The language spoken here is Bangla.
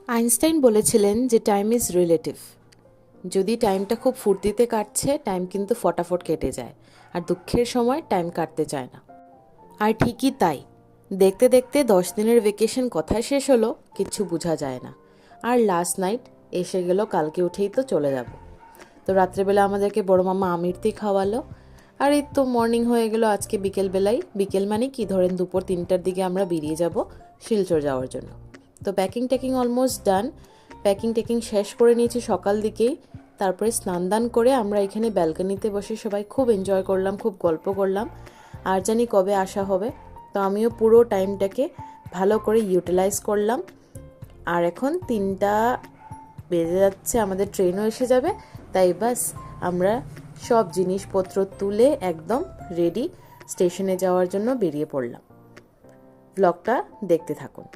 আইনস্টাইন বলেছিলেন যে টাইম ইজ রিলেটিভ। যদি টাইমটা খুব ফুর্তিতে কাটছে, টাইম কিন্তু ফটাফট কেটে যায়, আর দুঃখের সময় টাইম কাটতে চায় না। আর ঠিকই তাই, দেখতে দেখতে 10 দিনের ভেকেশন কোথায় শেষ হলো কিচ্ছু বোঝা যায় না। আর লাস্ট নাইট এসে গেল, কালকে উঠেই তো চলে যাব। তো রাত্রেবেলা আমাদেরকে বড় মামা আমিরতি খাওয়ালো। আর এই তো মর্নিং হয়ে গেল আজকে বিকেলবেলায়। বিকেল মানে কি, ধরেন দুপুর 3টার দিকে আমরা বেরিয়ে যাব শিলচর যাওয়ার জন্য। তো প্যাকিং ট্যাকিং অলমোস্ট ডান। প্যাকিং ট্যাকিং শেষ করে নিয়েছি সকাল দিকেই। তারপরে স্নান দান করে আমরা এখানে ব্যালকনিতে বসে সবাই খুব এনজয় করলাম, খুব গল্প করলাম। আর জানি কবে আসা হবে। তো আমিও পুরো টাইমটাকে ভালো করে ইউটিলাইজ করলাম। আর এখন 3টা বেজে যাচ্ছে, আমাদের ট্রেনও এসে যাবে। তাই বাস আমরা সব জিনিসপত্র তুলে একদম রেডি স্টেশনে যাওয়ার জন্য বেরিয়ে পড়লাম। ব্লগটা দেখতে থাকুন।